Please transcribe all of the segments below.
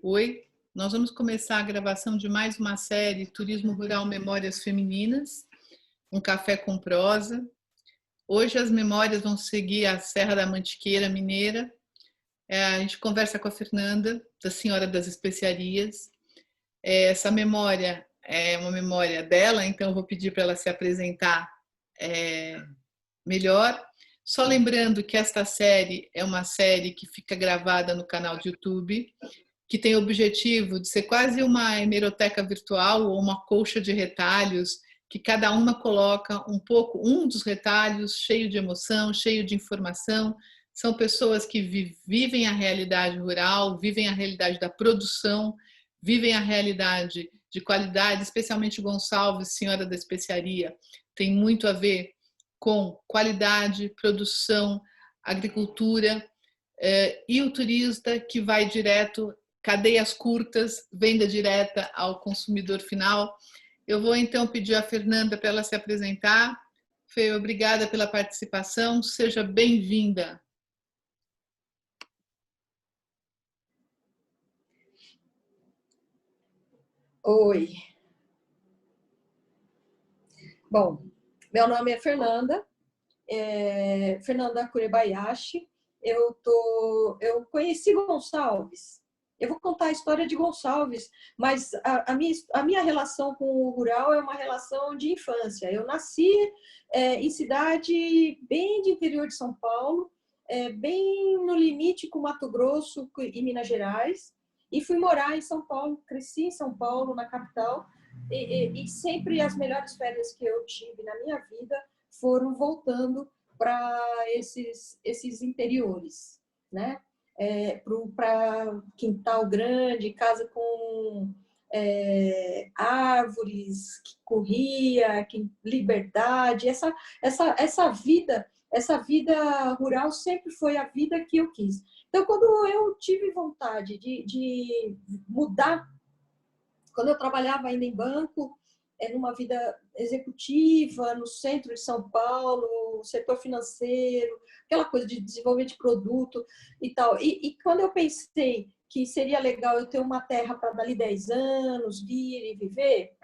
Oi, nós vamos começar a gravação de mais uma série Turismo Rural Memórias Femininas, um café com prosa. Hoje as memórias vão seguir a Serra da Mantiqueira Mineira. A gente conversa com a Fernanda, da Senhora das Especiarias. Essa memória é uma memória dela, então eu vou pedir para ela se apresentar melhor. Só lembrando que esta série é uma série que fica gravada no canal de YouTube, que tem o objetivo de ser quase uma hemeroteca virtual ou uma colcha de retalhos, que cada uma coloca um dos retalhos cheio de emoção, cheio de informação. São pessoas que vivem a realidade rural, vivem a realidade da produção, vivem a realidade de qualidade, especialmente Gonçalves, Senhora da Especiaria, tem muito a ver com qualidade, produção, agricultura, e o turista que vai direto, cadeias curtas, venda direta ao consumidor final. Eu vou então pedir à Fernanda para ela se apresentar. Fê, obrigada pela participação, seja bem-vinda. Oi. Bom, meu nome é Fernanda, Fernanda Kurebayashi. Eu conheci Gonçalves. Eu vou contar a história de Gonçalves, mas a minha relação com o rural é uma relação de infância. Eu nasci em cidade bem de interior de São Paulo, bem no limite com Mato Grosso e Minas Gerais, e fui morar em São Paulo, cresci em São Paulo, na capital, e sempre as melhores férias que eu tive na minha vida foram voltando para esses interiores, né? Para quintal grande, casa com árvores, que corria, liberdade. Essa vida rural sempre foi a vida que eu quis. Então, quando eu tive vontade de mudar, quando eu trabalhava ainda em banco, numa vida executiva, no centro de São Paulo, setor financeiro, aquela coisa de desenvolvimento de produto e tal. E quando eu pensei que seria legal eu ter uma terra para dali 10 anos, vir e viver,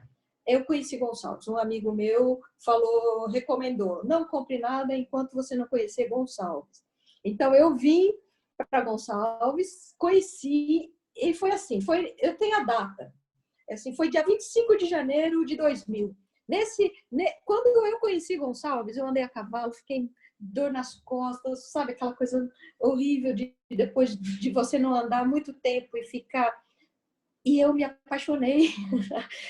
eu conheci Gonçalves. Um amigo meu falou, recomendou, não compre nada enquanto você não conhecer Gonçalves. Então, eu vim para Gonçalves, conheci, e foi assim, eu tenho a data. Assim, foi dia 25 de janeiro de 2000. Quando eu conheci Gonçalves, eu andei a cavalo, fiquei dor nas costas, sabe? Aquela coisa horrível depois de você não andar muito tempo e ficar... E eu me apaixonei.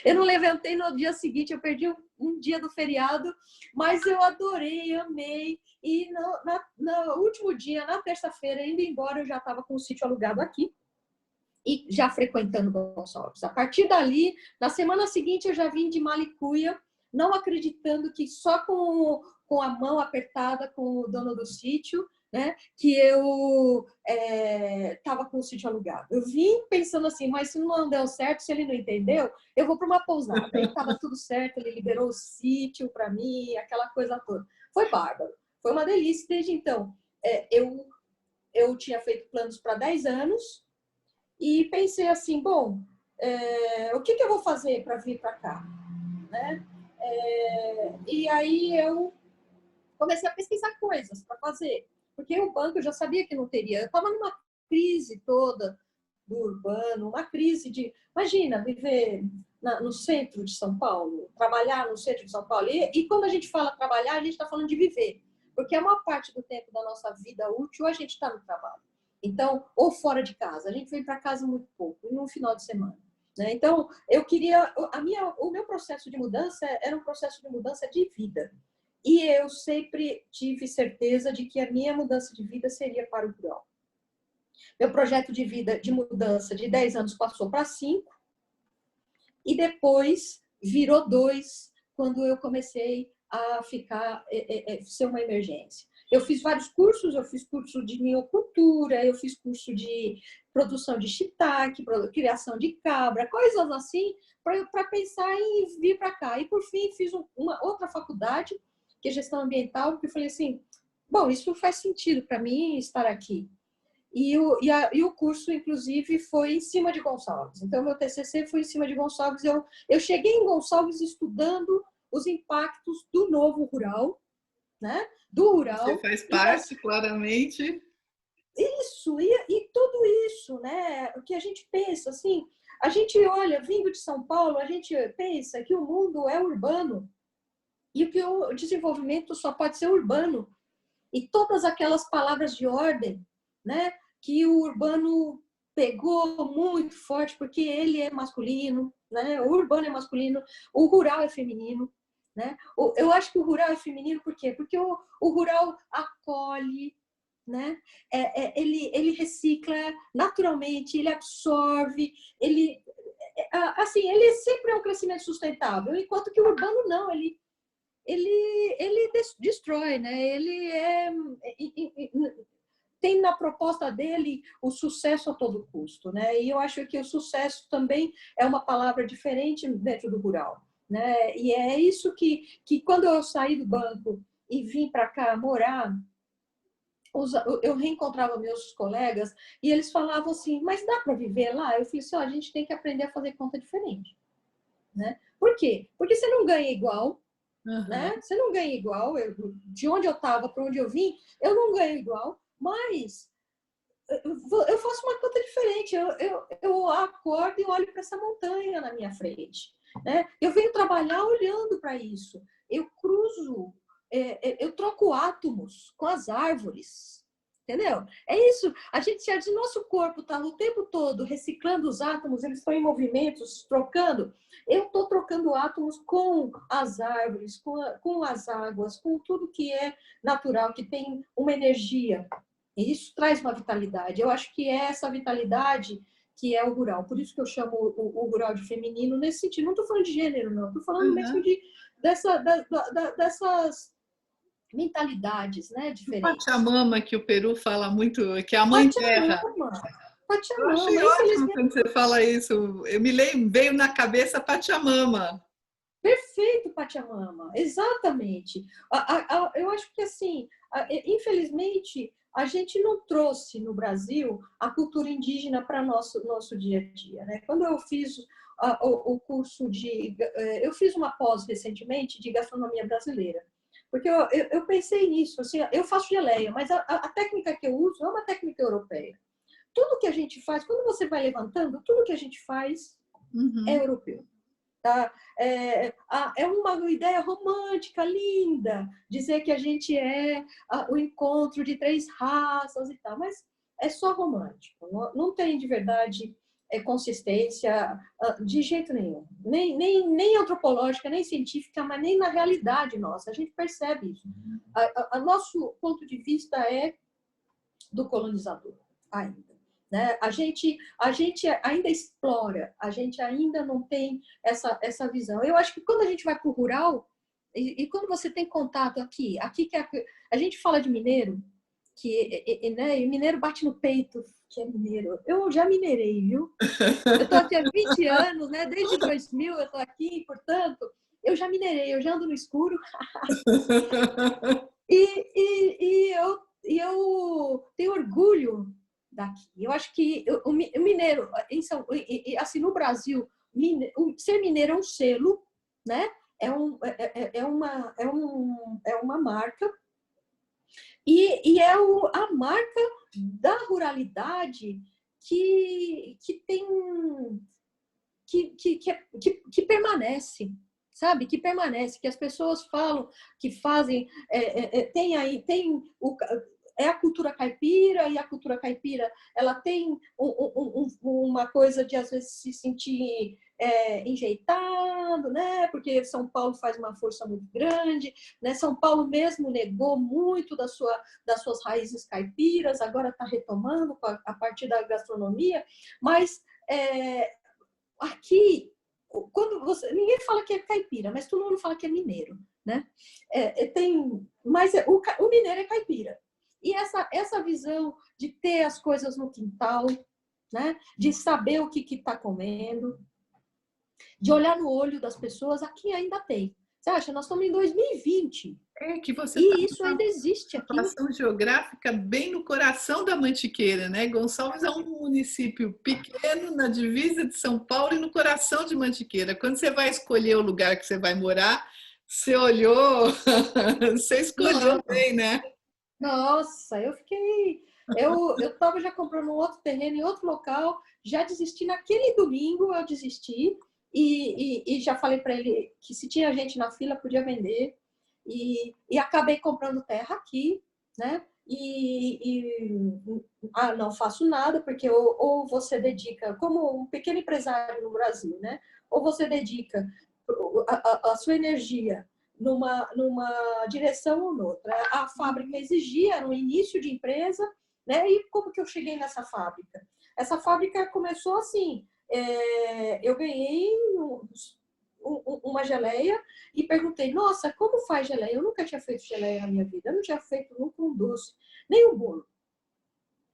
Eu não levantei no dia seguinte, eu perdi um dia do feriado, mas eu adorei, amei. E no último dia, na terça-feira, indo embora, eu já estava com o sítio alugado aqui e já frequentando Gonçalves. A partir dali, na semana seguinte, eu já vim de Malicuia, não acreditando que só com a mão apertada com o dono do sítio, né, que eu estava com o sítio alugado. Eu vim pensando assim, mas se não deu certo, se ele não entendeu, eu vou para uma pousada. Aí estava tudo certo, ele liberou o sítio para mim, aquela coisa toda. Foi bárbaro, foi uma delícia. Desde então, eu tinha feito planos para 10 anos, e pensei assim, bom, o que eu vou fazer para vir para cá? Né? E aí eu comecei a pesquisar coisas para fazer, porque o banco eu já sabia que não teria. Eu estava numa crise toda do urbano, uma crise de... Imagina, viver no centro de São Paulo, trabalhar no centro de São Paulo. E quando a gente fala trabalhar, a gente está falando de viver, porque a maior parte do tempo da nossa vida útil a gente está no trabalho. Então, ou fora de casa. A gente vem para casa muito pouco, no final de semana. Né? Então, eu queria... O meu processo de mudança era um processo de mudança de vida. E eu sempre tive certeza de que a minha mudança de vida seria para o rural. Meu projeto de vida, de mudança de 10 anos, passou para 5. E depois virou 2, quando eu comecei a ser uma emergência. Eu fiz vários cursos, eu fiz curso de miocultura, eu fiz curso de produção de shiitake, criação de cabra, coisas assim, para pensar em vir para cá. E, por fim, fiz uma outra faculdade, que é gestão ambiental, porque eu falei assim, bom, isso faz sentido para mim estar aqui. E o curso, inclusive, foi em cima de Gonçalves. Então, meu TCC foi em cima de Gonçalves. Eu cheguei em Gonçalves estudando os impactos do novo rural, né? Do Você rural. faz parte, claramente. Isso, e tudo isso, né? O que a gente pensa, assim, a gente olha, vindo de São Paulo, a gente pensa que o mundo é urbano e que o desenvolvimento só pode ser urbano. E todas aquelas palavras de ordem, né? Que o urbano pegou muito forte, porque ele é masculino, né? O urbano é masculino, o rural é feminino, né? Eu acho que o rural é feminino por quê? Porque o rural acolhe, né? Ele recicla naturalmente, ele absorve, assim, ele sempre é um crescimento sustentável, enquanto que o urbano não, ele destrói, né? Tem na proposta dele o sucesso a todo custo, né? E eu acho que o sucesso também é uma palavra diferente dentro do rural, né? E é isso que quando eu saí do banco e vim para cá morar, eu reencontrava meus colegas e eles falavam assim, mas dá para viver lá? Eu falei assim, a gente tem que aprender a fazer conta diferente, né? Por quê? Porque você não ganha igual, né? Você não ganha igual. De onde eu estava para onde eu vim, eu não ganho igual, mas eu faço uma conta diferente. Eu acordo e olho para essa montanha na minha frente, né? Eu venho trabalhar olhando para isso. Eu cruzo, eu troco átomos com as árvores. Entendeu? É isso. A gente, se o nosso corpo está o tempo todo reciclando os átomos, eles estão em movimentos, trocando. Eu estou trocando átomos com as árvores, com as águas, com tudo que é natural, que tem uma energia. E isso traz uma vitalidade. Eu acho que é essa vitalidade que é o rural. Por isso que eu chamo o rural de feminino nesse sentido. Não estou falando de gênero, não. Estou falando mesmo dessas mentalidades, né, diferentes. Pachamama, que o Peru fala muito, que é a mãe terra. Pachamama. Eu achei Pachamama, ótimo infelizmente. quando você fala isso. Eu me lembro, veio na cabeça Pachamama. Perfeito, Pachamama, exatamente. Eu acho que, assim, infelizmente, a gente não trouxe no Brasil a cultura indígena para nosso dia a dia, né? Quando eu fiz o curso eu fiz uma pós recentemente de gastronomia brasileira, porque eu pensei nisso, assim, eu faço geleia, mas a técnica que eu uso é uma técnica europeia. Tudo que a gente faz, quando você vai levantando, tudo que a gente faz é europeu. Tá? É uma ideia romântica, linda, dizer que a gente é o encontro de 3 raças e tal, mas é só romântico, não tem de verdade consistência de jeito nenhum, nem antropológica, nem científica, mas nem na realidade nossa, a gente percebe isso. Nosso ponto de vista é do colonizador, ainda. Né? A gente ainda explora, a gente ainda não tem essa visão. Eu acho que quando a gente vai para o rural, e quando você tem contato aqui que a gente fala de mineiro, né, e mineiro bate no peito, que é mineiro. Eu já minerei, viu? Eu estou aqui há 20 anos, né? Desde 2000 eu estou aqui, portanto, eu já minerei, eu já ando no escuro. Eu tenho orgulho daqui. Eu acho que o mineiro, assim, no Brasil, ser mineiro é um selo, né? É uma marca, e é a marca da ruralidade que tem que permanece, sabe? Que permanece, que as pessoas falam, que fazem, é a cultura caipira, e a cultura caipira ela tem uma coisa de às vezes se sentir enjeitado, né? Porque São Paulo faz uma força muito grande, né? São Paulo mesmo negou muito das suas raízes caipiras, agora está retomando a partir da gastronomia, mas aqui, ninguém fala que é caipira, mas todo mundo fala que é mineiro, né? Mas o mineiro é caipira. E essa visão de ter as coisas no quintal, né? De saber o que está comendo, de olhar no olho das pessoas, aqui ainda tem. Você acha? Nós estamos em 2020 É que você está e isso ainda existe numa aqui. situação geográfica bem no coração da Mantiqueira, né? Gonçalves é um município pequeno na divisa de São Paulo e no coração de Mantiqueira. Quando você vai escolher o lugar que você vai morar, você olhou, você escolheu Não, bem, né? nossa, eu fiquei. Eu estava já comprando um outro terreno em outro local, já desisti naquele domingo, eu desisti e já falei para ele que se tinha gente na fila podia vender e acabei comprando terra aqui, né? Não faço nada porque ou você dedica, como um pequeno empresário no Brasil, né? Ou você dedica a sua energia numa direção ou noutra. A fábrica exigia, era um início de empresa, né? E como que eu cheguei nessa fábrica? Essa fábrica começou assim, eu ganhei uma geleia e perguntei, nossa, como faz geleia? Eu nunca tinha feito geleia na minha vida, eu não tinha feito nunca um doce, nem um bolo.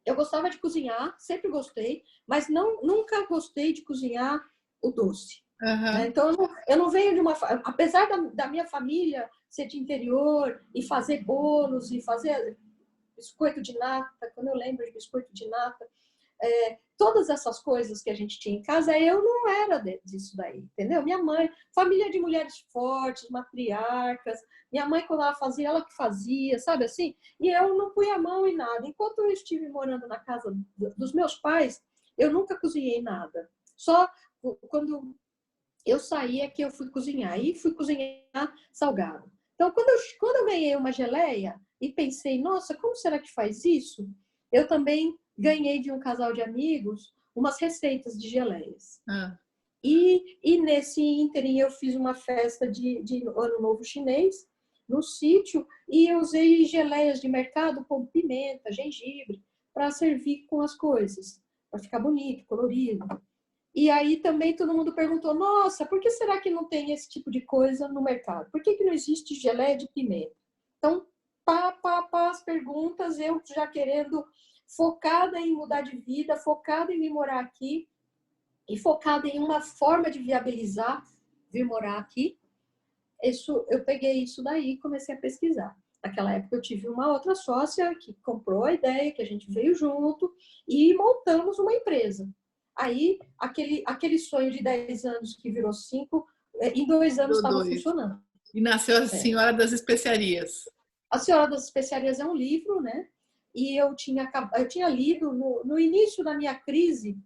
Eu gostava de cozinhar, sempre gostei, mas nunca gostei de cozinhar o doce. Né? Uhum. Então, eu não venho de uma... Apesar da minha família ser de interior e fazer bolos e fazer biscoito de nata, quando eu lembro de biscoito de nata, todas essas coisas que a gente tinha em casa, eu não era disso daí, entendeu? Minha mãe, família de mulheres fortes, matriarcas, minha mãe, quando ela fazia, ela que fazia, sabe assim? E eu não punha a mão em nada. Enquanto eu estive morando na casa dos meus pais, eu nunca cozinhei nada. Só quando eu saía que eu fui cozinhar. E fui cozinhar salgado. Então, quando eu ganhei uma geleia e pensei, nossa, como será que faz isso? Eu também ganhei de um casal de amigos umas receitas de geleias. Ah. E nesse ínterim eu fiz uma festa de Ano Novo Chinês no sítio e eu usei geleias de mercado com pimenta, gengibre, para servir com as coisas, para ficar bonito, colorido. E aí também todo mundo perguntou, nossa, por que será que não tem esse tipo de coisa no mercado? Por que não existe geleia de pimenta? Então, as perguntas, eu já querendo, focada em mudar de vida, focada em vir morar aqui e focada em uma forma de viabilizar vir morar aqui. Eu peguei isso daí e comecei a pesquisar. Naquela época eu tive uma outra sócia que comprou a ideia, que a gente veio junto e montamos uma empresa. Aí, aquele sonho de 10 anos que virou 5, em 2 anos Virou estava dois. funcionando. E nasceu a É. Senhora das Especiarias. A Senhora das Especiarias é um livro, né? E eu tinha lido no início da minha crise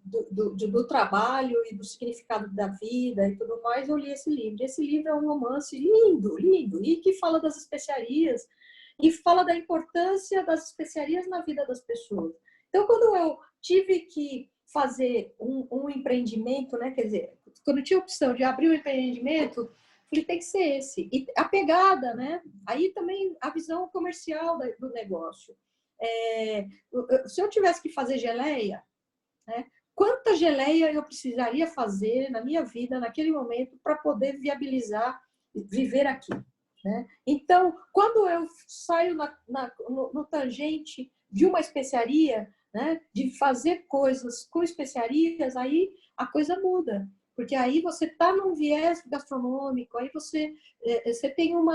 do trabalho e do significado da vida e tudo mais, eu li esse livro. Esse livro é um romance lindo, lindo, e que fala das especiarias e fala da importância das especiarias na vida das pessoas. Então, quando eu tive que fazer um empreendimento, né, quer dizer, quando eu tinha a opção de abrir um empreendimento, falei, tem que ser esse. E a pegada, né? Aí também a visão comercial do negócio. Se eu tivesse que fazer geleia, né, quanta geleia eu precisaria fazer na minha vida, naquele momento, para poder viabilizar viver aqui. Né? Então, quando eu saio no tangente de uma especiaria, né, de fazer coisas com especiarias, aí a coisa muda. Porque aí você está num viés gastronômico, aí você tem um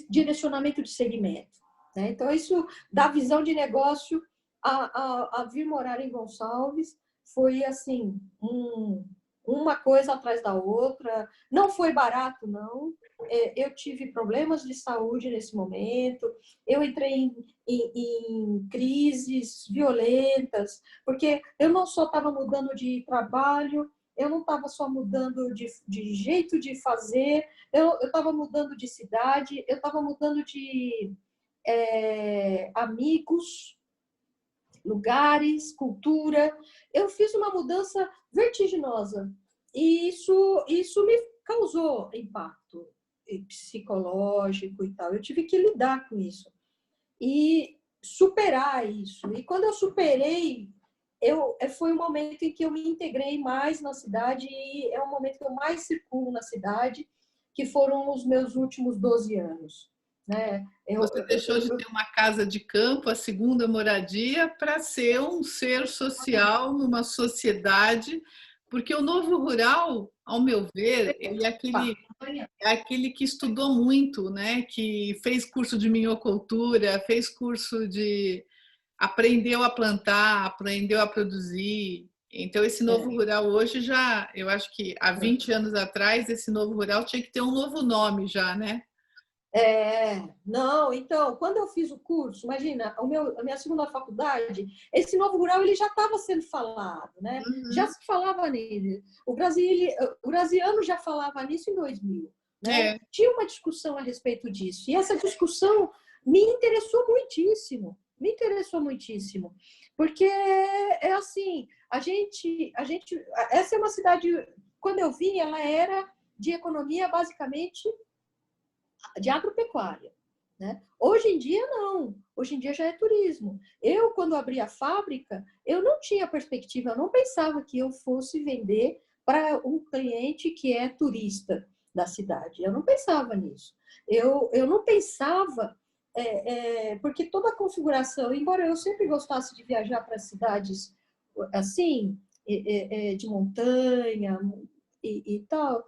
direcionamento de segmento. Né? Então, isso dá visão de negócio a vir morar em Gonçalves foi assim uma coisa atrás da outra. Não foi barato, não. Eu tive problemas de saúde nesse momento. Eu entrei em crises violentas, porque eu não só estava mudando de trabalho, eu não estava só mudando de jeito de fazer, eu estava mudando de cidade, eu estava mudando de amigos, lugares, cultura. Eu fiz uma mudança vertiginosa e isso me causou impacto psicológico e tal. Eu tive que lidar com isso e superar isso. E quando eu superei, foi o momento em que eu me integrei mais na cidade e é o momento que eu mais circulo na cidade, que foram os meus últimos 12 anos. Né? Você deixou de ter uma casa de campo, a segunda moradia, para ser um ser social numa sociedade Porque o novo rural, ao meu ver, ele é aquele que estudou muito, né? Que fez curso de minhocultura, fez curso de aprendeu a plantar, aprendeu a produzir. Então, esse novo É, rural hoje já, eu acho que há 20 anos atrás, esse novo rural tinha que ter um novo nome já, né? não, então, quando eu fiz o curso, imagina, a minha segunda faculdade, esse novo rural ele já estava sendo falado, né? Já Uhum. se falava nele. O brasiliano já falava nisso em 2000, né? É, Tinha uma discussão a respeito disso. E essa discussão me interessou muitíssimo, porque é assim, essa é uma cidade, quando eu vim, ela era de economia basicamente de agropecuária. Né? Hoje em dia, não. Hoje em dia já é turismo. Eu, quando abri a fábrica, eu não tinha perspectiva, eu não pensava que eu fosse vender para um cliente que é turista da cidade. Eu não pensava nisso. Eu não pensava, porque toda a configuração, embora eu sempre gostasse de viajar para cidades assim, de montanha e tal,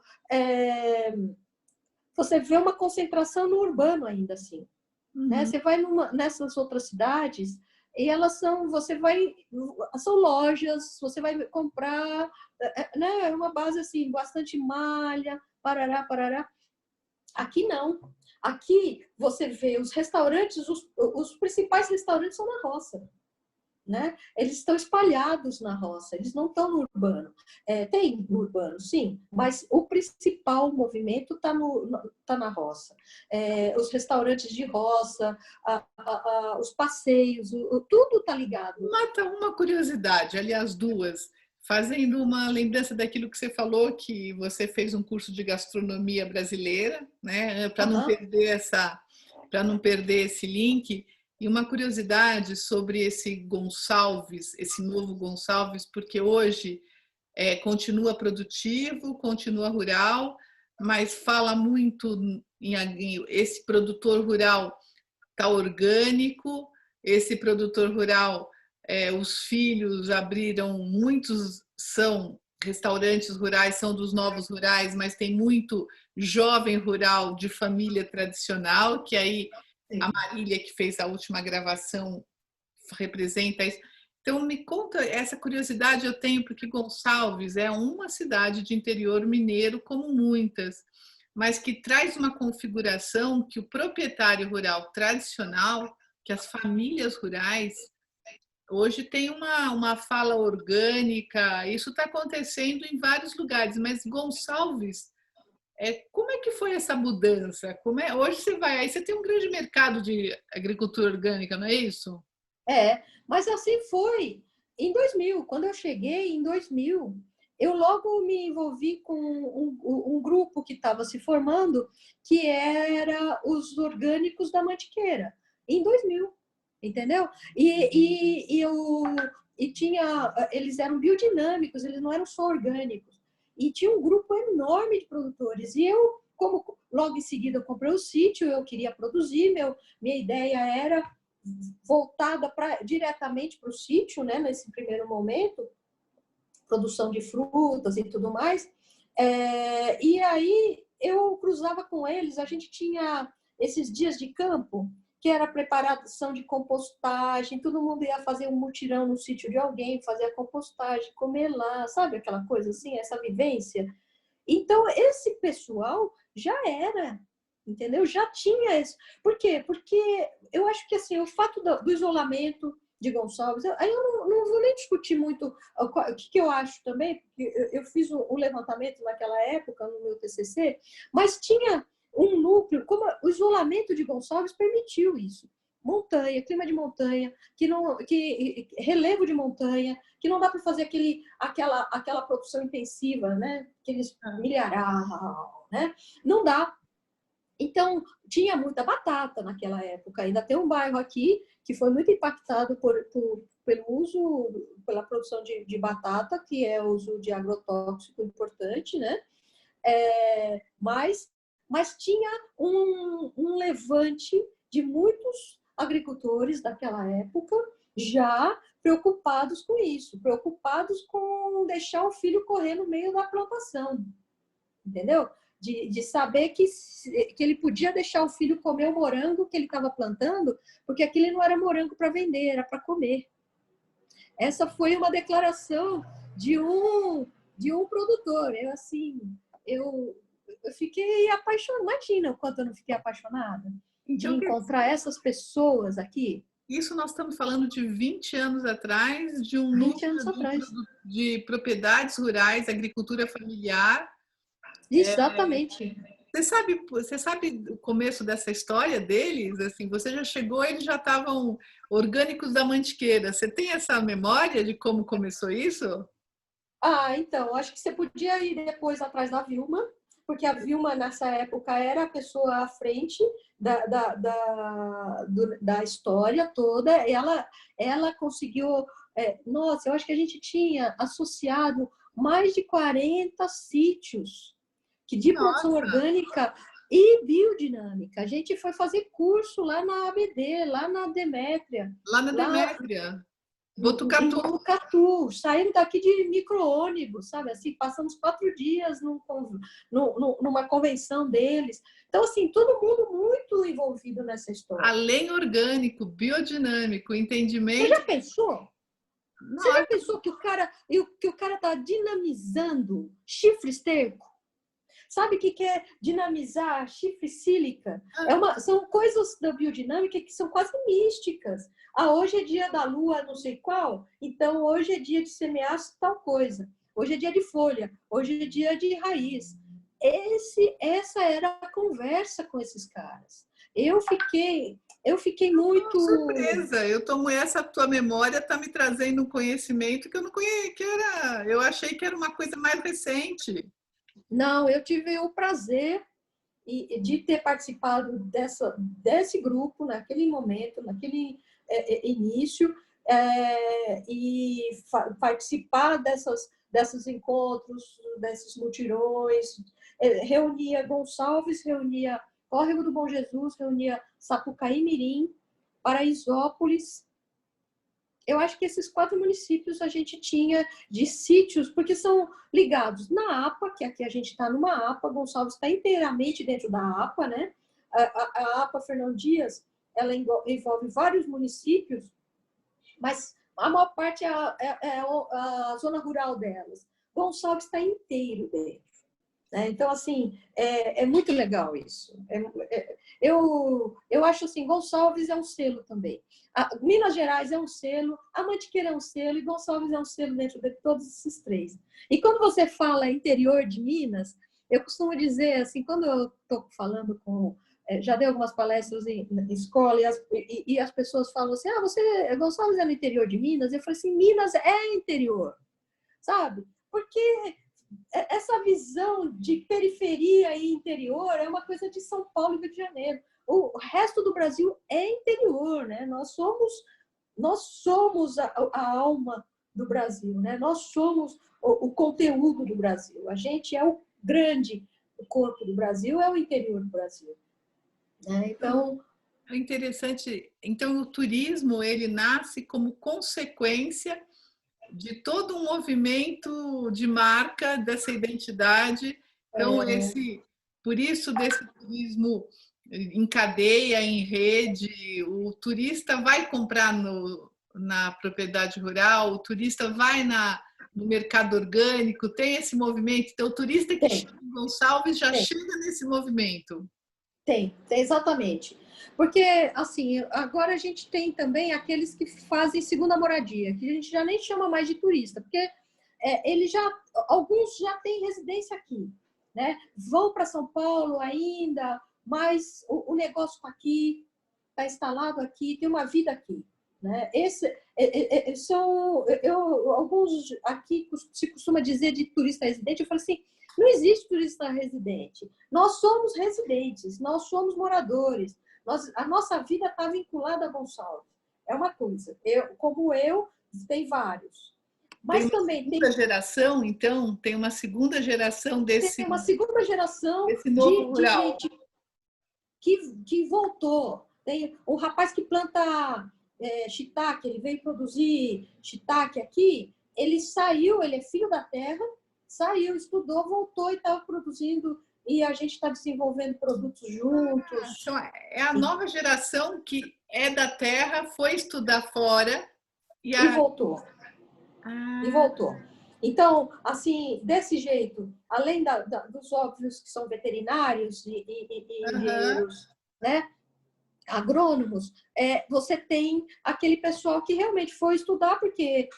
você vê uma concentração no urbano ainda assim. Né? uhum. Você vai nessas outras cidades e elas são lojas, você vai comprar, né? É uma base assim, bastante malha, parará, parará. Aqui não. Aqui você vê os restaurantes, os principais restaurantes são na roça. Né? Eles estão espalhados na roça, eles não estão no urbano. Tem no urbano, sim, mas o principal movimento tá na roça. Os restaurantes de roça, os passeios, tudo está ligado. Mata uma curiosidade, aliás, duas. Fazendo uma lembrança daquilo que você falou, que você fez um curso de gastronomia brasileira, né? Aham, Para não perder esse link. E uma curiosidade sobre esse Gonçalves, esse novo Gonçalves, porque hoje continua produtivo, continua rural, mas fala muito esse produtor rural está orgânico, esse produtor rural, os filhos abriram, muitos são restaurantes rurais, são dos novos rurais, mas tem muito jovem rural de família tradicional, que aí a sim. Marília, que fez a última gravação, representa isso. Então, me conta, essa curiosidade eu tenho, porque Gonçalves é uma cidade de interior mineiro, como muitas, mas que traz uma configuração que o proprietário rural tradicional, que as famílias rurais, hoje tem uma fala orgânica, isso está acontecendo em vários lugares, mas Gonçalves, como é que foi essa mudança? Hoje você vai, aí você tem um grande mercado de agricultura orgânica, não é isso? Mas assim foi. Em 2000, quando eu cheguei, em 2000, eu logo me envolvi com um grupo que estava se formando, que era os orgânicos da Mantiqueira, em 2000, entendeu? E tinha, eles eram biodinâmicos, eles não eram só orgânicos. E tinha um grupo enorme de produtores. E eu, como logo em seguida eu comprei o sítio, eu queria produzir, minha ideia era voltada diretamente para o sítio, né, nesse primeiro momento, produção de frutas e tudo mais. E aí eu cruzava com eles, a gente tinha esses dias de campo, que era preparação de compostagem, todo mundo ia fazer um mutirão no sítio de alguém, fazer a compostagem, comer lá, sabe aquela coisa assim, essa vivência. Então, esse pessoal já era, entendeu? Já tinha isso. Por quê? Porque eu acho que assim, o fato do isolamento de Gonçalves, aí eu não vou nem discutir muito o que eu acho também, porque eu fiz um levantamento naquela época, no meu TCC, mas tinha um núcleo, como o isolamento de Gonçalves permitiu isso. Montanha, clima de montanha, que relevo de montanha, que não dá para fazer aquela produção intensiva, né? Aqueles milharal, né? Não dá. Então, tinha muita batata naquela época. Ainda tem um bairro aqui que foi muito impactado pelo uso, pela produção de batata, que é o uso de agrotóxico importante, né? Mas tinha um levante de muitos agricultores daquela época já preocupados com isso, preocupados com deixar o filho correr no meio da plantação, entendeu? De saber que ele podia deixar o filho comer o morango que ele estava plantando, porque aquele não era morango para vender, era para comer. Essa foi uma declaração de um produtor. Eu fiquei apaixonada. Imagina o quanto eu não fiquei apaixonada de encontrar essas pessoas aqui. Isso nós estamos falando de 20 anos atrás, de um núcleo de propriedades rurais, agricultura familiar. Exatamente. Você sabe o começo dessa história deles? Assim, você já chegou, eles já estavam orgânicos da Mantiqueira. Você tem essa memória de como começou isso? Então, acho que você podia ir depois atrás da Vilma, porque a Vilma, nessa época, era a pessoa à frente da história toda. Ela conseguiu... nossa, eu acho que a gente tinha associado mais de 40 sítios de produção orgânica e biodinâmica. A gente foi fazer curso lá na ABD, lá na Demétria. Lá na Demétria. Botucatu. Saímos daqui de micro-ônibus, sabe? Assim, passamos 4 dias numa convenção deles. Então, assim, todo mundo muito envolvido nessa história. Além orgânico, biodinâmico, entendimento... Você já pensou? Você já pensou que o cara está dinamizando chifre esterco? Sabe o que é dinamizar chifre sílica? São coisas da biodinâmica que são quase místicas. Hoje é dia da lua, não sei qual, então hoje é dia de semear tal coisa. Hoje é dia de folha, hoje é dia de raiz. Essa era a conversa com esses caras. Eu fiquei muito... surpresa, essa tua memória está me trazendo um conhecimento que eu não conhecia, eu achei que era uma coisa mais recente. Não, eu tive o prazer de ter participado desse grupo, naquele momento, naquele início, e participar desses encontros, desses mutirões. Reunia Gonçalves, reunia Córrego do Bom Jesus, reunia Sapucaí Mirim, Paraisópolis. Eu acho que esses 4 municípios a gente tinha de sítios, porque são ligados na APA, que aqui a gente está numa APA, Gonçalves está inteiramente dentro da APA, né? A APA Fernão Dias, ela envolve vários municípios, mas a maior parte é a zona rural delas. Gonçalves está inteiro dentro. Então, assim, é muito legal isso. Eu acho assim, Gonçalves é um selo também. Minas Gerais é um selo, a Mantiqueira é um selo e Gonçalves é um selo dentro de todos esses 3. E quando você fala interior de Minas, eu costumo dizer, assim, quando eu estou falando com... já dei algumas palestras em escola e as pessoas falam assim, Gonçalves é no interior de Minas? Eu falo assim, Minas é interior, sabe? Porque... essa visão de periferia e interior é uma coisa de São Paulo e Rio de Janeiro. O resto do Brasil é interior, né? Nós somos a alma do Brasil, né? Nós somos o conteúdo do Brasil. A gente é o grande corpo do Brasil, é o interior do Brasil. Então... É interessante. Então, o turismo, ele nasce como consequência de todo um movimento de marca, dessa identidade. Então, por isso, desse turismo em cadeia, em rede, o turista vai comprar na propriedade rural, o turista vai no mercado orgânico, tem esse movimento. Então, o turista que chega em Gonçalves já chega nesse movimento. Tem, exatamente. Porque, assim, agora a gente tem também aqueles que fazem segunda moradia, que a gente já nem chama mais de turista, porque alguns já têm residência aqui, né? Vão para São Paulo ainda, mas o negócio está aqui, está instalado aqui, tem uma vida aqui, né? Alguns aqui se costuma dizer de turista residente, eu falo assim, não existe turista residente. Nós somos residentes, nós somos moradores. A nossa vida está vinculada a Gonçalves. É uma coisa. Tem vários. Mas tem uma geração, então, tem uma segunda geração desse... Tem uma segunda geração de gente que voltou. Tem um rapaz que planta shiitake, ele veio produzir shiitake aqui, ele saiu, ele é filho da terra, saiu, estudou, voltou e estava produzindo, e a gente está desenvolvendo produtos juntos. Então, é a nova geração que é da terra, foi estudar fora e voltou. E voltou. Então, assim, desse jeito, além dos óbvios que são veterinários e engenheiros, né, agrônomos, você tem aquele pessoal que realmente foi estudar porque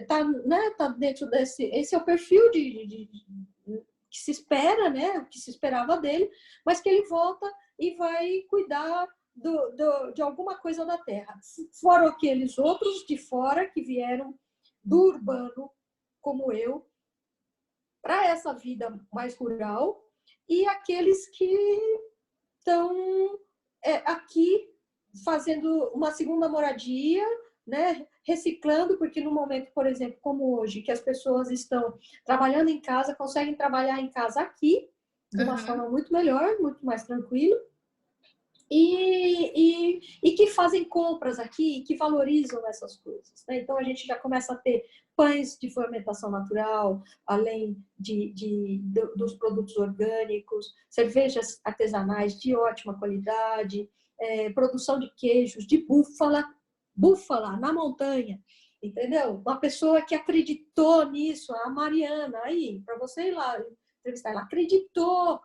tá dentro desse... Esse é o perfil que se espera, né, o que se esperava dele, mas que ele volta e vai cuidar de alguma coisa da terra. Fora aqueles outros de fora que vieram do urbano, como eu, para essa vida mais rural, e aqueles que estão aqui fazendo uma segunda moradia, né? Reciclando, porque no momento, por exemplo, como hoje, que as pessoas estão trabalhando em casa, conseguem trabalhar em casa aqui, de uma forma muito melhor, muito mais tranquila, e que fazem compras aqui, que valorizam essas coisas, né? Então, a gente já começa a ter pães de fermentação natural, além dos produtos orgânicos, cervejas artesanais de ótima qualidade, produção de queijos, de búfala na montanha, entendeu? Uma pessoa que acreditou nisso, a Mariana, aí, para você ir lá entrevistar, ela acreditou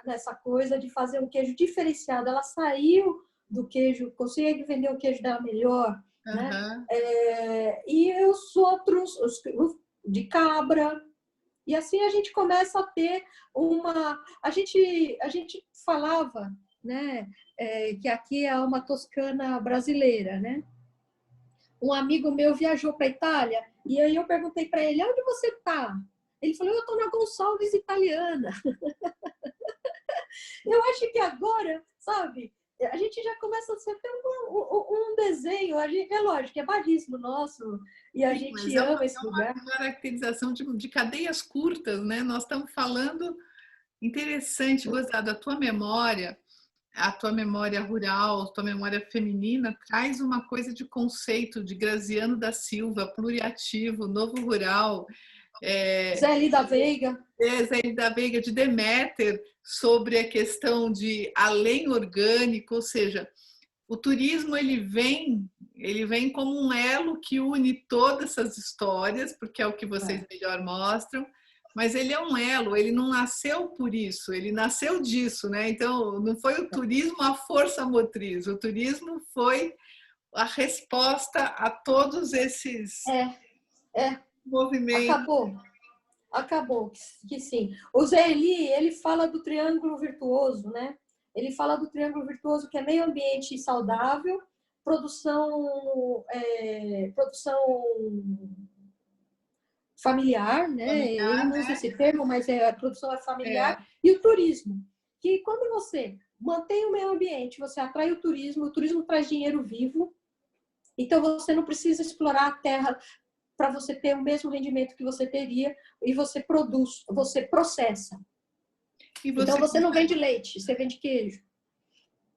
nessa coisa de fazer um queijo diferenciado. Ela saiu do queijo, consegue vender o queijo dela melhor, né? E os outros, os de cabra. E assim a gente começa a ter uma... A gente falava, né, que aqui é uma Toscana brasileira, né? Um amigo meu viajou para a Itália e aí eu perguntei para ele, onde você está? Ele falou, eu estou na Gonçalves italiana. Eu acho que agora, sabe, a gente já começa a ser até um desenho, é lógico, é bairrismo nosso, e a gente ama esse lugar. É uma caracterização de cadeias curtas, né? Nós estamos falando, interessante, gozado, a tua memória rural, a tua memória feminina, traz uma coisa de conceito de Graziano da Silva, pluriativo, novo rural, Zé Li da Veiga. Zé Li da Veiga, de Deméter, sobre a questão de além orgânico, ou seja, o turismo ele vem como um elo que une todas essas histórias, porque é o que vocês melhor mostram, mas ele é um elo, ele não nasceu por isso, ele nasceu disso, né? Então, não foi o turismo a força motriz, o turismo foi a resposta a todos esses movimentos. Acabou que sim. O Zé Li, ele fala do triângulo virtuoso, né? Ele fala do triângulo virtuoso que é meio ambiente saudável, produção familiar, né? Ele não usa esse termo, mas a produção é familiar, e o turismo. Que quando você mantém o meio ambiente, você atrai o turismo traz dinheiro vivo, então você não precisa explorar a terra para você ter o mesmo rendimento que você teria, e você produz, você processa. Então você não vende leite, você vende queijo.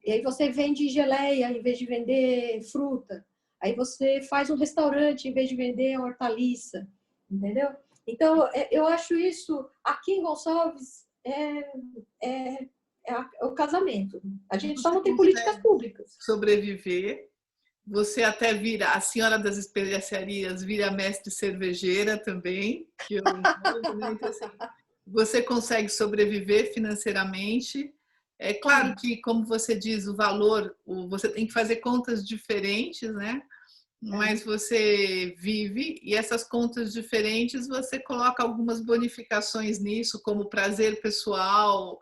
E aí você vende geleia em vez de vender fruta. Aí você faz um restaurante em vez de vender hortaliça. Entendeu? Então, eu acho isso, aqui em Gonçalves, é o casamento. A gente só não tem políticas públicas. Sobreviver. Você até vira a senhora das especiarias, vira mestre cervejeira também. Que eu então, assim, você consegue sobreviver financeiramente. É claro que, como você diz, o valor, você tem que fazer contas diferentes, né? Mas você vive e essas contas diferentes você coloca algumas bonificações nisso, como prazer pessoal,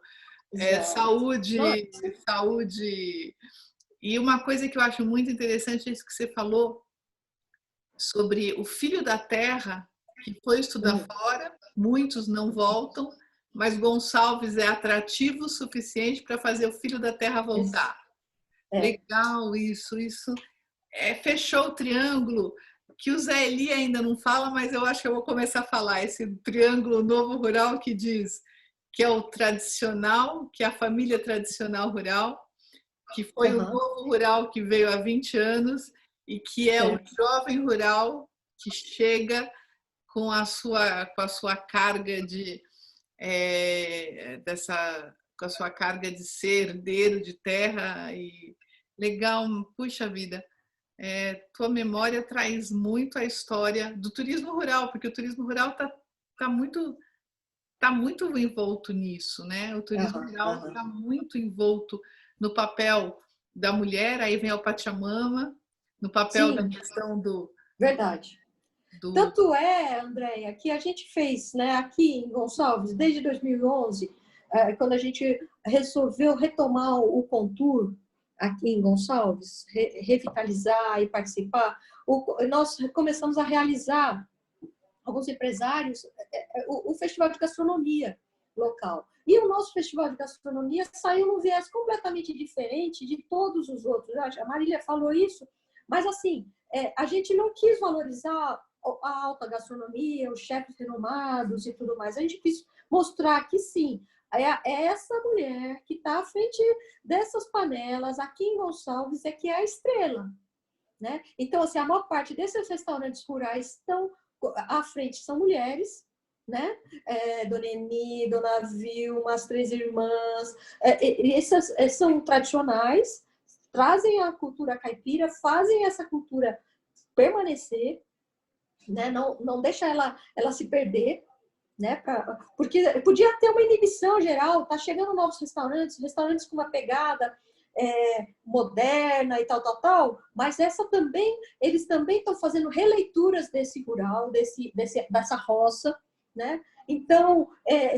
saúde. E uma coisa que eu acho muito interessante é isso que você falou sobre o filho da terra que foi estudar fora, muitos não voltam, mas Gonçalves é atrativo o suficiente para fazer o filho da terra voltar. Legal isso. Fechou o triângulo, que o Zé Li ainda não fala, mas eu acho que eu vou começar a falar, esse triângulo novo rural que diz que é o tradicional, que é a família tradicional rural, que foi o novo rural que veio há 20 anos, e que é o jovem rural que chega com a sua carga de com a sua carga de ser herdeiro de terra e legal, puxa vida. Tua memória traz muito a história do turismo rural, porque o turismo rural tá muito envolto nisso, né? O turismo rural está muito envolto no papel da mulher, aí vem o Pachamama, no papel Sim, da questão verdade. Tanto é, Andréia, que a gente fez, né, aqui em Gonçalves, desde 2011, quando a gente resolveu retomar o Contour aqui em Gonçalves, revitalizar e participar, nós começamos a realizar, alguns empresários, o Festival de Gastronomia local. E o nosso Festival de Gastronomia saiu num viés completamente diferente de todos os outros. A Marília falou isso, mas assim, a gente não quis valorizar a alta gastronomia, os chefes renomados e tudo mais. A gente quis mostrar que sim, é essa mulher que está à frente dessas panelas aqui em Gonçalves que é a estrela, né? Então, assim, a maior parte desses restaurantes rurais estão à frente, são mulheres, né? Dona Eni, Dona Vilma, as Três Irmãs, essas são tradicionais, trazem a cultura caipira, fazem essa cultura permanecer, né? Não deixa ela se perder, né? Porque podia ter uma inibição geral, tá chegando novos restaurantes com uma pegada moderna e tal, mas eles também estão fazendo releituras desse rural, dessa roça, né? Então,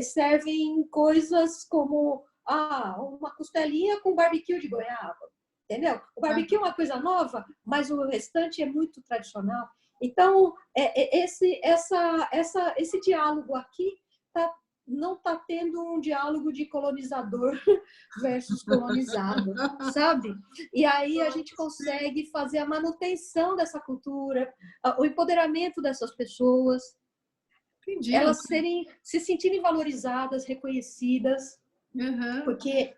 servem coisas como uma costelinha com barbecue de goiaba, entendeu? O barbecue é uma coisa nova, mas o restante é muito tradicional. Então, esse diálogo aqui não está tendo um diálogo de colonizador versus colonizado, sabe? E aí a gente consegue fazer a manutenção dessa cultura, o empoderamento dessas pessoas, Entendi. Elas se sentirem valorizadas, reconhecidas, porque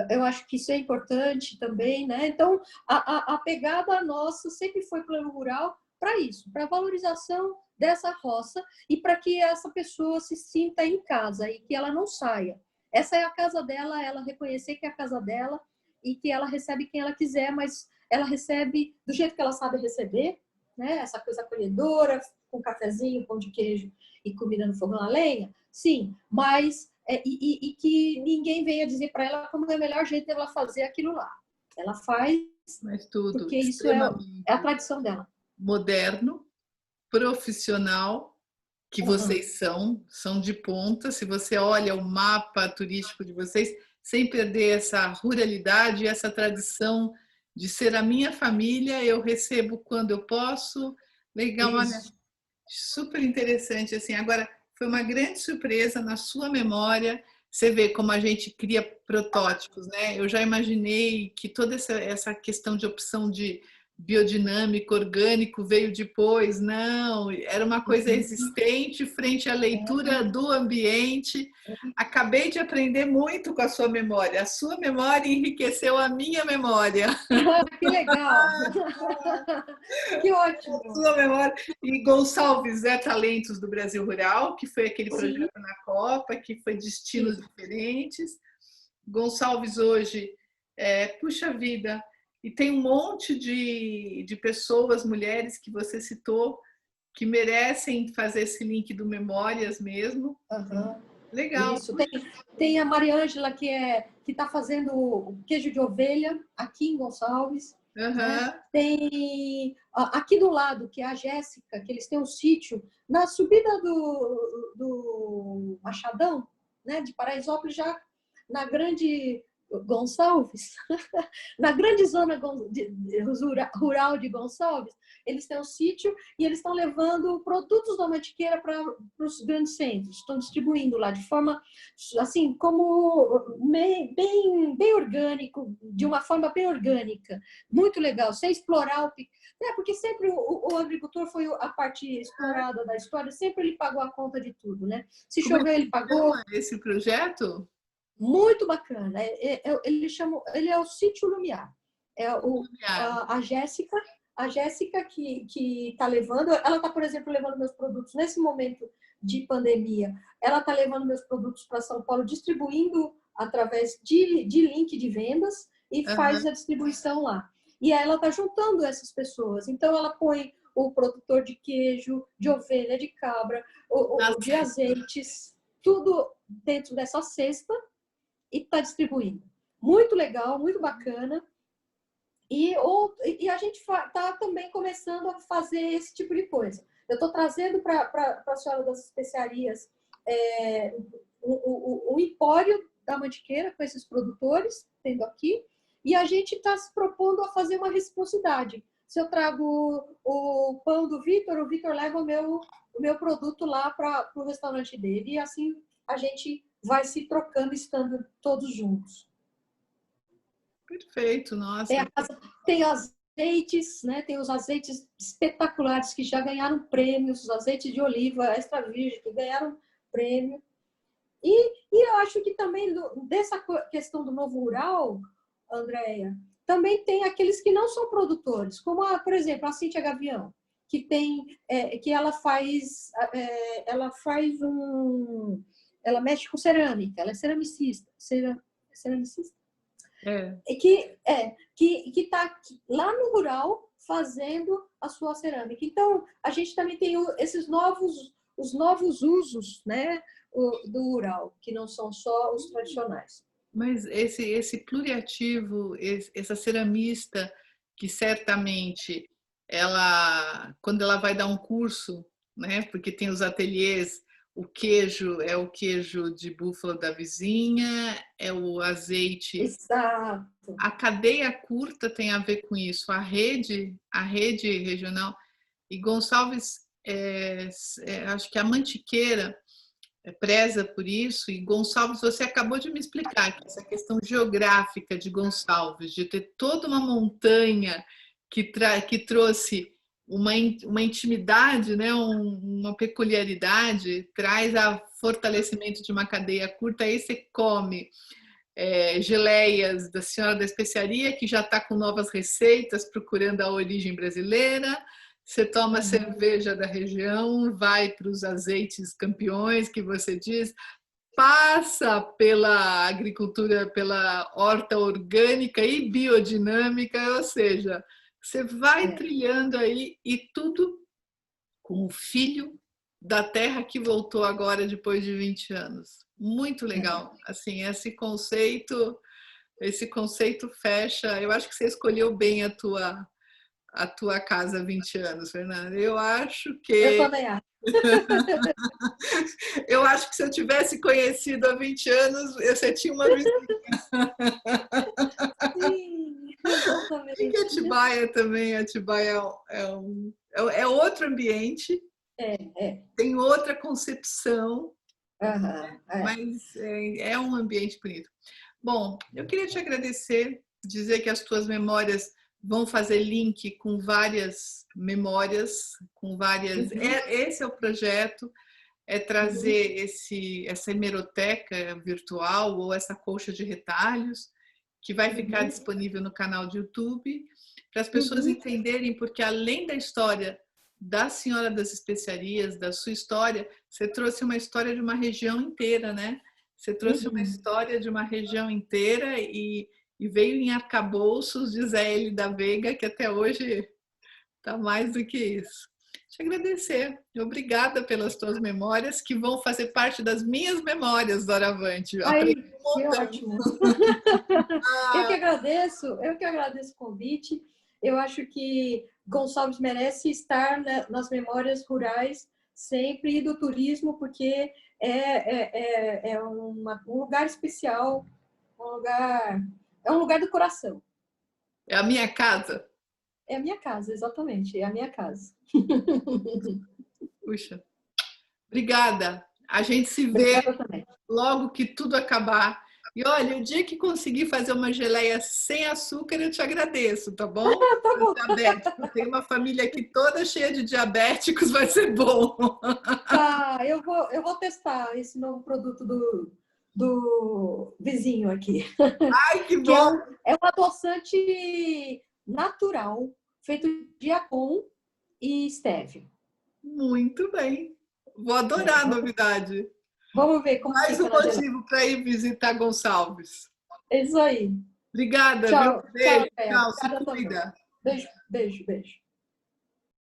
eu acho que isso é importante também, né? Então, a pegada nossa sempre foi plano rural para isso, para valorização dessa roça e para que essa pessoa se sinta em casa e que ela não saia. Essa é a casa dela, ela reconhecer que é a casa dela e que ela recebe quem ela quiser, mas ela recebe do jeito que ela sabe receber, né? Essa coisa acolhedora, com cafezinho, pão de queijo e comida no fogão a lenha, sim, mas e que ninguém venha dizer para ela como é o melhor jeito dela fazer aquilo lá. Ela faz mas tudo porque isso é a tradição dela. Moderno, profissional, que vocês são de ponta. Se você olha o mapa turístico de vocês, sem perder essa ruralidade, essa tradição de ser a minha família, eu recebo quando eu posso. Legal, super interessante assim. Agora, foi uma grande surpresa na sua memória. Você vê como a gente cria protótipos, né? Eu já imaginei que toda essa questão de opção de biodinâmico, orgânico veio depois. Não, era uma coisa existente frente à leitura do ambiente. Acabei de aprender muito com a sua memória. A sua memória enriqueceu a minha memória. Que legal! Que ótimo! A sua memória. E Gonçalves Talentos do Brasil Rural, que foi aquele projeto na Copa, que foi destinos diferentes. Gonçalves hoje, puxa vida, e tem um monte de pessoas, mulheres que você citou, que merecem fazer esse link do Memórias mesmo. Legal. Isso. Tem a Mariângela, que está fazendo queijo de ovelha aqui em Gonçalves. Né? Tem aqui do lado, que é a Jéssica, que eles têm um sítio na subida do Machadão, né? De Paraisópolis, já na grande Gonçalves, na grande zona rural de Gonçalves, eles têm um sítio e eles estão levando produtos da Mantiqueira para os grandes centros, estão distribuindo lá de forma, assim, como bem orgânico, de uma forma bem orgânica, muito legal, sem explorar porque sempre o agricultor foi a parte explorada da história, sempre ele pagou a conta de tudo, né? Se choveu, ele pagou. Esse projeto? Muito bacana. Ele é o Sítio Lumiar. A Jéssica, A Jéssica que está levando, ela está, por exemplo, levando meus produtos nesse momento de pandemia. Ela está levando meus produtos para São Paulo, distribuindo através de link de vendas e faz a distribuição lá. E ela está juntando essas pessoas. Então, ela põe o produtor de queijo, de ovelha, de cabra, de azeites, tudo dentro dessa cesta e está distribuindo. Muito legal, muito bacana. E a gente está também começando a fazer esse tipo de coisa. Eu estou trazendo para a Senhora das Especiarias o empório da Mantiqueira com esses produtores, tendo aqui, e a gente está se propondo a fazer uma reciprocidade. Se eu trago o pão do Vitor, o Vitor leva o meu produto lá para o restaurante dele, e assim a gente vai se trocando, estando todos juntos. Perfeito, nossa. Tem azeites, né? Tem os azeites espetaculares que já ganharam prêmios, os azeites de oliva extra virgem que ganharam prêmio. E eu acho que também dessa questão do novo rural, Andréia, também tem aqueles que não são produtores, como, por exemplo, a Cíntia Gavião, que ela mexe com cerâmica, ela é ceramicista. Ceramicista? Que está lá no rural fazendo a sua cerâmica. Então, a gente também tem os novos usos, né, do rural, que não são só os tradicionais. Mas esse pluriativo, essa ceramista, que certamente quando ela vai dar um curso, né, porque tem os ateliês, o queijo é o queijo de búfala da vizinha, é o azeite. Exato. A cadeia curta tem a ver com isso, a rede regional. E Gonçalves, acho que a Mantiqueira preza por isso. E Gonçalves, você acabou de me explicar que essa questão geográfica de Gonçalves, de ter toda uma montanha que trouxe uma intimidade, né? Uma peculiaridade, traz a fortalecimento de uma cadeia curta. Aí você come geleias da Senhora da Especiaria, que já está com novas receitas, procurando a origem brasileira. Você toma cerveja da região, vai para os azeites campeões, que você diz, passa pela agricultura, pela horta orgânica e biodinâmica, ou seja, você vai trilhando aí, e tudo com o filho da terra que voltou agora depois de 20 anos. Muito legal. Assim, esse conceito fecha. Eu acho que você escolheu bem a tua casa há 20 anos, Fernanda. Eu acho que... Eu também acho. Eu acho que se eu tivesse conhecido há 20 anos, você tinha uma vizinha. Sim, exatamente. E que Atibaia também, Atibaia é outro ambiente, tem outra concepção, mas é um ambiente bonito. Bom, eu queria te agradecer, dizer que as tuas memórias vão fazer link com várias memórias, com várias... Esse é o projeto, é trazer essa hemeroteca virtual ou essa colcha de retalhos, que vai ficar disponível no canal de YouTube, para as pessoas entenderem, porque além da história da Senhora das Especiarias, da sua história, você trouxe uma história de uma região inteira, né? Você trouxe uma história de uma região inteira e veio em arcabouços de Zé L. da Veiga, que até hoje está mais do que isso. Te agradecer. Obrigada pelas tuas memórias, que vão fazer parte das minhas memórias, doravante. Ai, que ótimo. Eu que agradeço o convite. Eu acho que Gonçalves merece estar nas memórias rurais sempre, e do turismo, porque é um lugar especial, é um lugar do coração. É a minha casa. É a minha casa, exatamente, é a minha casa. Puxa, obrigada. A gente se vê logo que tudo acabar. E olha, o dia que conseguir fazer uma geleia sem açúcar, eu te agradeço, tá bom? Tá bom. Diabético. Tem uma família aqui toda cheia de diabéticos, vai ser bom. Tá, eu vou testar esse novo produto do vizinho aqui. Ai, que bom! É um adoçante natural, feito de Acon e Stevia. Muito bem. Vou adorar a novidade. Vamos ver como Mais fica um na geladeira. motivo para ir visitar Gonçalves. É isso aí. Obrigada, Tchau, viu? Beijo, Bea. tchau, se Obrigada também. cuida. Beijo, beijo, beijo.